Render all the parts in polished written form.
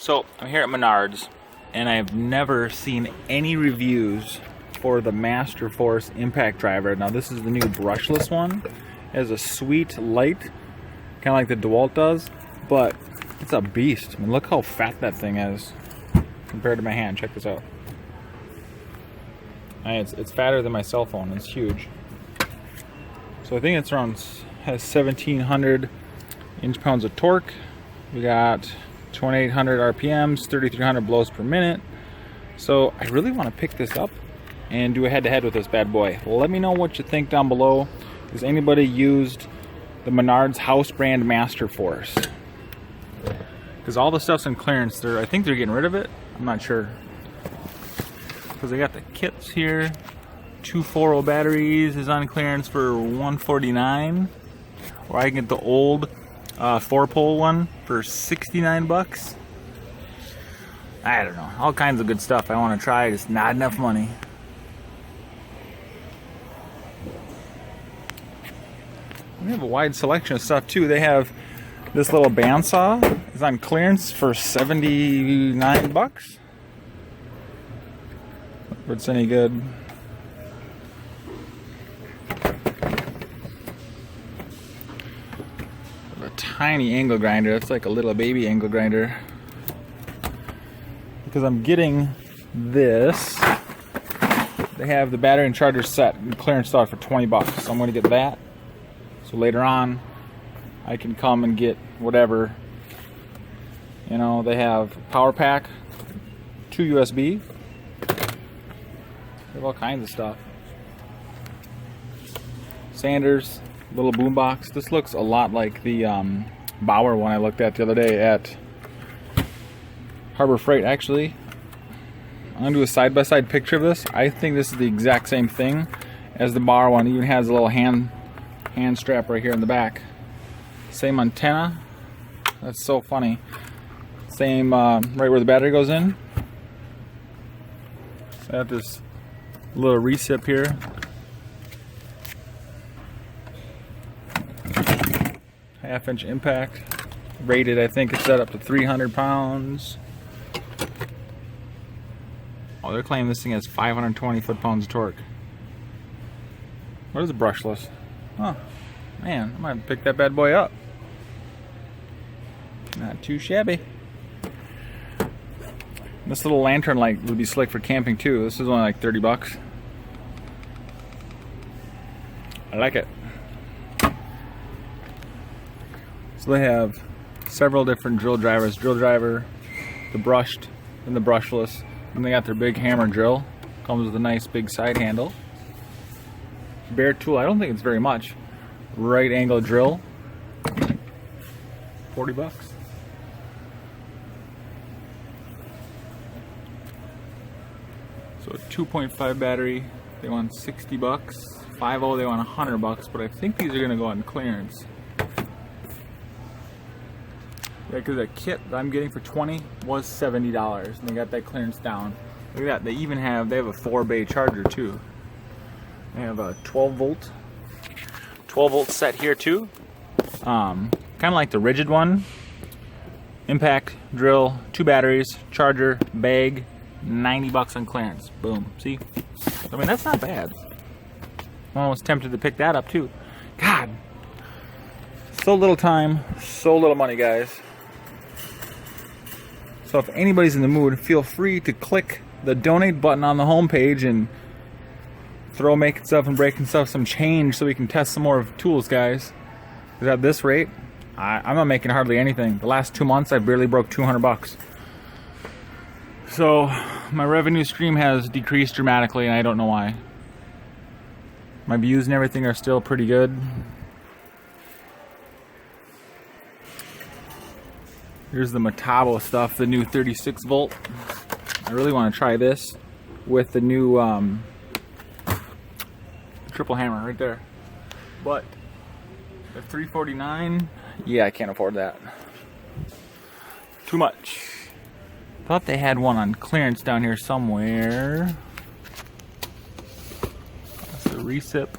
So I'm here at Menards, and I've never seen any reviews for the Masterforce impact driver. Now this is the new brushless one. It has a sweet light, kind of like the DeWalt does, but it's a beast. I mean, look how fat that thing is compared to my hand. Check this out. It's fatter than my cell phone. It's huge. So I think it's around, has 1,700 inch-pounds of torque. We got 2,800 RPMs, 3,300 blows per minute. So I really want to pick this up and do a head-to-head with this bad boy. Let me know what you think down below. Has anybody used the Menards house brand Masterforce? Because all the stuff's in clearance. I think they're getting rid of it. I'm not sure. Because they got the kits here. 240 batteries is on clearance for $149. Or I can get the old 4-pole one for $69. I don't know. All kinds of good stuff I want to try. Just not enough money. We have a wide selection of stuff too. They have this little bandsaw. It's on clearance for $79. If it's any good. A tiny angle grinder. That's like a little baby angle grinder. Because I'm getting this. They have the battery and charger set in clearance stock for $20. So I'm going to get that. So later on, I can come and get whatever. You know, they have power pack, 2 USB. They have all kinds of stuff. Sanders, little boombox. This looks a lot like the Bauer one I looked at the other day at Harbor Freight. Actually, I'm going to do a side-by-side picture of this. I think this is the exact same thing as the Bauer one. It even has a little hand strap right here in the back. Same antenna. That's so funny. Same right where the battery goes in. I have this little recip here. Half-inch impact. Rated, I think it's set up to 300 pounds. Oh, they're claiming this thing has 520 foot-pounds of torque. What is a brushless? Oh, man, I might have to pick that bad boy up. Not too shabby. This little lantern light would be slick for camping too. This is only like $30. I like it. So they have several different drill drivers. Drill driver, the brushed, and the brushless. And they got their big hammer drill. Comes with a nice big side handle. Bare tool, I don't think it's very much. Right angle drill. $40. So a 2.5 battery, they want $60. 5.0 they want $100, but I think these are gonna go on clearance. Yeah, because that kit that I'm getting for $20 was $70, and they got that clearance down. Look at that, they have a 4-bay charger too. They have a 12 volt set here too. Kind of like the rigid one. Impact, drill, 2 batteries, charger, bag, $90 on clearance. Boom. See? I mean, that's not bad. I'm almost tempted to pick that up too. God. So little time, so little money, guys. So if anybody's in the mood, feel free to click the donate button on the homepage and throw making stuff and breaking stuff some change so we can test some more tools, guys. Because at this rate, I'm not making hardly anything. The last 2 months, I barely broke $200. So my revenue stream has decreased dramatically, and I don't know why. My views and everything are still pretty good. Here's the Metabo stuff, the new 36 volt. I really want to try this with the new triple hammer right there. But the $349, yeah, I can't afford that. Too much. Thought they had one on clearance down here somewhere. That's the recip.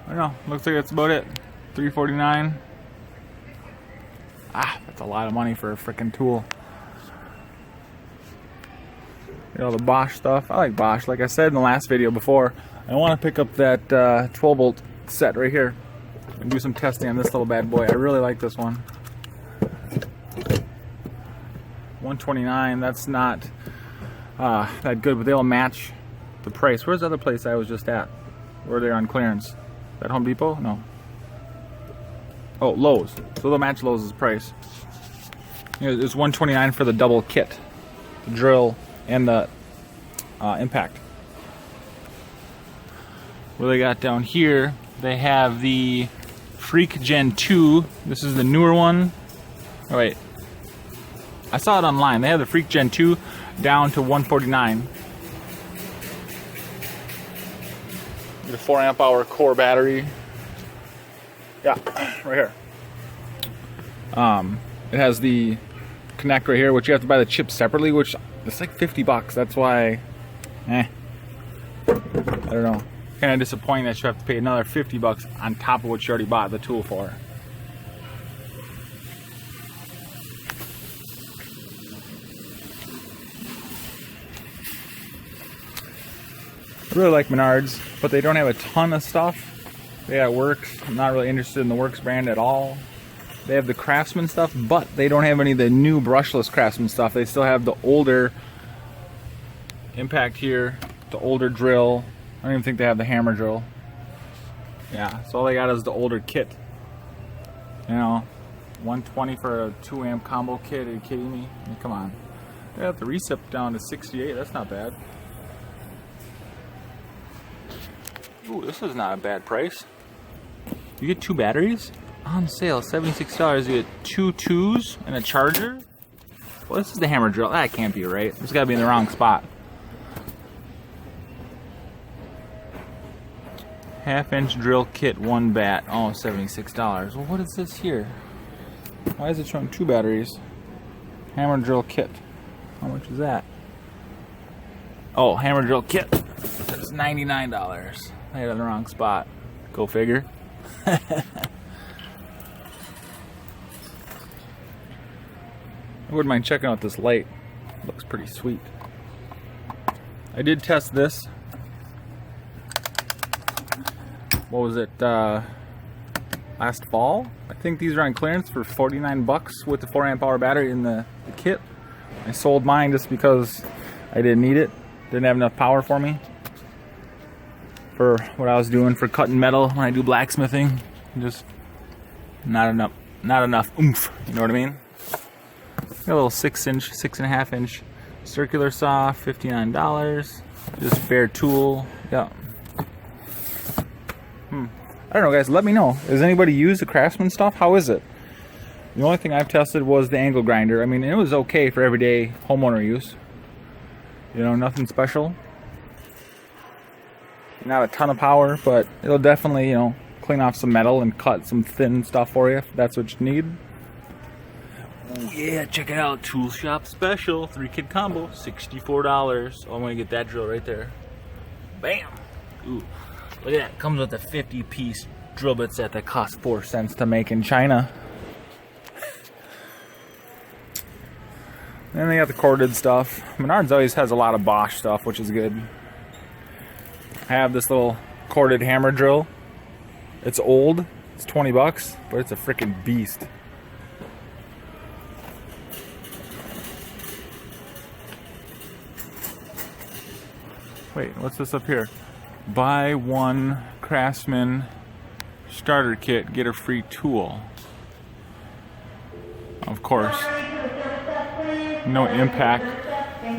I don't know. Looks like that's about it. $349. Ah, that's a lot of money for a freaking tool. You know, the Bosch stuff. I like Bosch. Like I said in the last video before, I want to pick up that 12 volt set right here and do some testing on this little bad boy. I really like this one. $129. That's not that good, but they'll match the price. Where's the other place I was just at? Where they're on clearance? That Home Depot? No. Oh, Lowe's. So they'll match Lowe's price. It's $129 for the double kit, the drill and the impact. What they got down here? They have the Freak Gen 2. This is the newer one. Oh wait, I saw it online. They have the Freak Gen 2 down to $149. Get a 4 amp hour core battery. Yeah, right here. It has the connect right here, which you have to buy the chip separately, which it's like $50. That's why, I don't know. Kind of disappointing that you have to pay another $50 on top of what you already bought the tool for. I really like Menards, but they don't have a ton of stuff. They got Works. I'm not really interested in the Works brand at all. They have the Craftsman stuff, but they don't have any of the new brushless Craftsman stuff. They still have the older impact here, the older drill. I don't even think they have the hammer drill. Yeah, so all they got is the older kit. You know, $120 for a 2 amp combo kit. Are you kidding me? I mean, come on. They got the recip down to $68. That's not bad. Ooh, this is not a bad price. You get 2 batteries on sale, $76. You get 2 2s and a charger. Well, this is the hammer drill. That can't be right. It's got to be in the wrong spot. 1/2 inch drill kit, 1 bat. Oh, $76. Well, what is this here? Why is it showing 2 batteries? Hammer drill kit. How much is that? Oh, hammer drill kit. That's $99. I had it in the wrong spot. Go figure. I wouldn't mind checking out this light. It looks pretty sweet. I did test this. What was it? Last fall? I think these are on clearance for $49 with the 4 amp hour battery in the kit. I sold mine just because I didn't need it. Didn't have enough power for me. For what I was doing for cutting metal when I do blacksmithing. Just not enough oomph, you know what I mean? Got a little 6.5 inch circular saw, $59. Just bare tool. Yeah. I don't know, guys, let me know. Does anybody use the Craftsman stuff? How is it? The only thing I've tested was the angle grinder. I mean, it was okay for everyday homeowner use. You know, nothing special. Not a ton of power, but it'll definitely, you know, clean off some metal and cut some thin stuff for you if that's what you need. Oh yeah, check it out. Tool Shop Special 3-kit combo, $64. Oh, I'm gonna get that drill right there. Bam! Ooh, look at that. Comes with a 50-piece drill bit set that costs 4 cents to make in China. Then they got the corded stuff. Menards always has a lot of Bosch stuff, which is good. I have this little corded hammer drill. It's old. It's $20, but it's a freaking beast. Wait, what's this up here? Buy one Craftsman Starter Kit, get a free tool. Of course. No impact.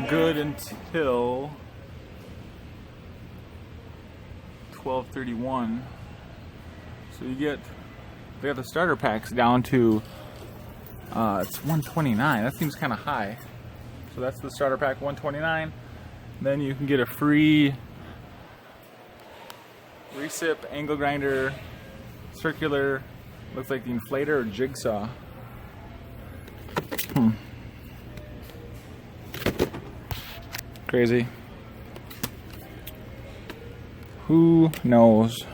Good until 12/31. So you get, they got the starter packs down to it's $129. That seems kind of high. So that's the starter pack, $129. Then you can get a free recip, angle grinder, circular, looks like the inflator or jigsaw. Crazy. Who knows?